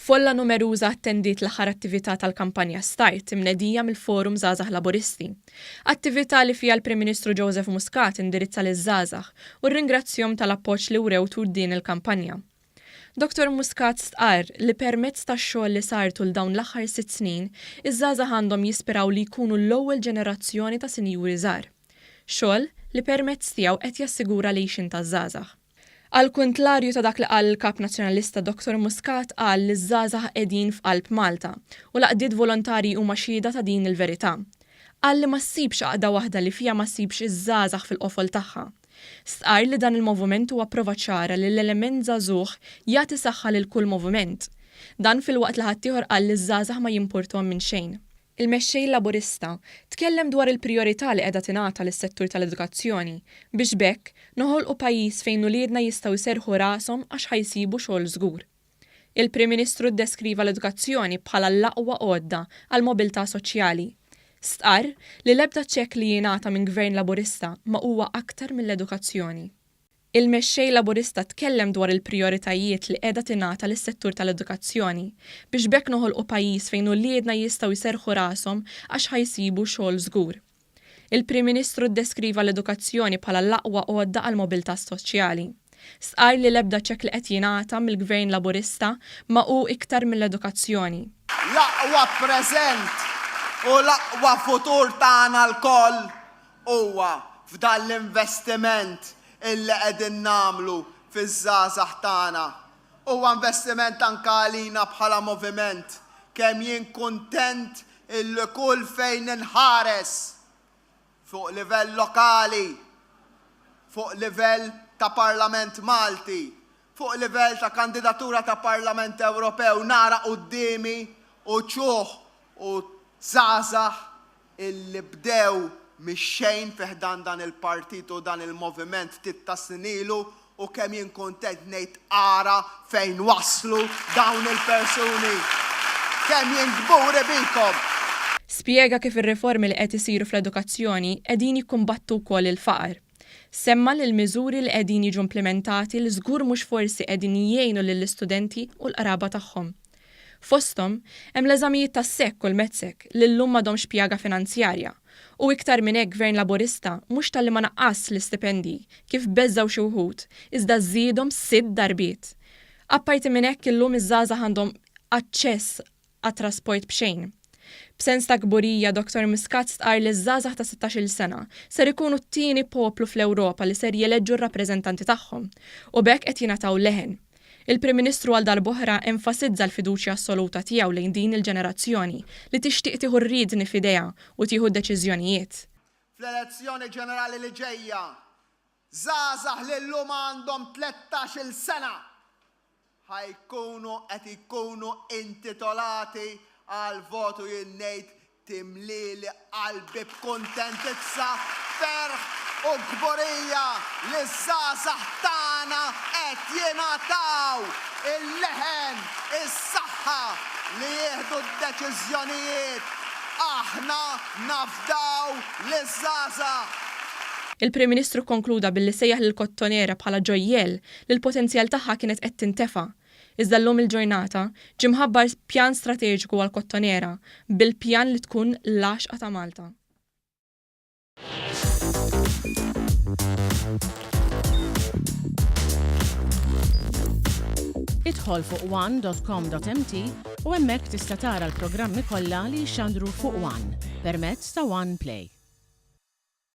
Folla numeruża attendit l-aħħar attività tal-kampanja Start imnedija mill-Forum Żgħażagħ Laburisti. Attività li fiha l-Prim Ministru Joseph Muscat indirizza liż-żgħażagħ u rringrazzjahom tal-appoġġ li wrew tul din il-kampanja. Dr. Muscat stqarr li permezz tax-xogħol li sar tul dawn l-aħħar 6 snin, iż-żgħażagħ għandhom jispiraw li jkunu l-ewwel ġenerazzjoni ta' sinjuri żgħar. Xogħol li permezz tiegħu qed jassigura l-għixin taż-żgħażagħ. Għal kontlarju ta' dak li qal il-Kap Nazzjonalista Dr. Muscat qal li ż-żgħażagħ qegħdin f'qalb Malta u laqdiet volontarji huma xhieda ta' din il-verità. Qal li ma ssibx għaqda waħda li fiha ma ssibx iż-żgħażagħ fil-qofol tagħha. Stqarr li dan il-moviment huwa prova ċara li l-element żagħżugħ jagħti saħħa lil kull moviment. Dan fil-waqt li ħaddieħor qal li ż-żgħażagħ ma jimpurtuhom minn xejn. Il-mexxej Laburista tkellem dwar il-prijorità li qiegħda tingħata lis-settur tal-edukazzjoni biex bekk noħolqu pajjiż fejn uliedna jistgħu jserħu rashom għax ħajsibu xogħol żgur. Il-Prim Ministru ddeskriva l-edukazzjoni bħala l-aqwa għodda għal mobilità soċjali. Stqarr li l-ebda ċekk li jingħata minn Gvern Laburista ma huwa aktar mill-edukazzjoni. Il-mexxej Laburista tkellem dwar il-prijoritajiet li qiegħda tingħata lis-settur tal-edukazzjoni biex bekk noħolqu pajjiż fejn uliedna jistgħu jserħu rashom għax ħajsibu xogħol żgur. Il-Prim Ministru ddeskriva l-edukazzjoni bħala l-aqwa għodda għal mobilità soċjali. Stqarr li l-ebda ċekk li qed jingħata mill-Gvern Laburista ma hu iktar mill-edukazzjoni. L-aqwa preżent u l-aqwa futur tagħna l-koll huwa f'dan l-investiment illi qegħdin nagħmlu fiż-żgħażagħ tagħna. Huwa investiment anke għalina bħala moviment kemm jien kuntent illi kull fejn inħares fuq livell lokali, fuq livell ta' Parlament Malti, fuq livell ta' kandidatura ta' Parlament Ewropew nara qudiemi u ċuħ u żgħażagħ illi bdew mix-xejn fiħdan dan il-partit u dan il-moviment ta' snilu u kemm jien kuntent ngħid ara fejn waslu dawn il-persuni. Kemm jien gburi bikom. Spjega kif ir-riformi li qed isiru fl-edukazzjoni qegħdin jikkumbattu wkoll il-faqar. Semma li l-miżuri li qegħdin jiġu implementati li żgur mhux forsi qegħdin jgħinu lill-istudenti u l-qraba tagħhom. Fosthom hemm l-eżamijiet tas-sekk u l-medsek li llum m'għadhomx pjaga finanzjarja. U iktar minn hekk Gvern Laburista mhux talli ma naqqas l-istipendi kif beżżaw xi wħud, iżda żiedhom 6 darbiet. Apparti minn hekk illum iż-żgħażagħ għandhom aċċess għat-trasport b'xejn. B'sens ta' kburija Dr. Muscat stqarr li ż-żgħażagħ ta' 16-il sena ser ikunu t-tieni poplu fl-Ewropa li ser jeleġġu r-rappreżentanti tagħhom u b'hekk qed jingħataw leħen. Il-Prim Ministru għal darb'oħra enfasizza l-fiduċja assoluta tiegħu lejn din il-ġenerazzjoni li tixtieq tieħu rriedni f'idejha u tieħu deċiżjonijiet. Fl-elezzjoni ġenerali li ġejja, żgħażagħ li llum għandhom 13-il sena ħajkunu qed ikunu intitolati għal votu jien ngħid timlili qalbi b'kuntentizza, ferħ u kburija li żgħażagħ tagħna qed jingħataw il-leħen, is-saħħa li jieħdu d-deċiżjonijiet. Aħna nafdaw liż-żgħażagħ. Il-Prim Ministru konkluda billi sejjaħ lill-Kottonera bħala ġojjel li l-potenzjal tagħha kienet qed tintefa'. Iżda llum il-ġurnata ġie mħabbar pjan strateġiku għall-Kottonera bil-pjan li tkun l-għaxqa ta' Malta. Idħol fuq one.com.mt u hemmhekk tista' tara l-programmi kollha li jxandru fuq One permezz ta' One Play.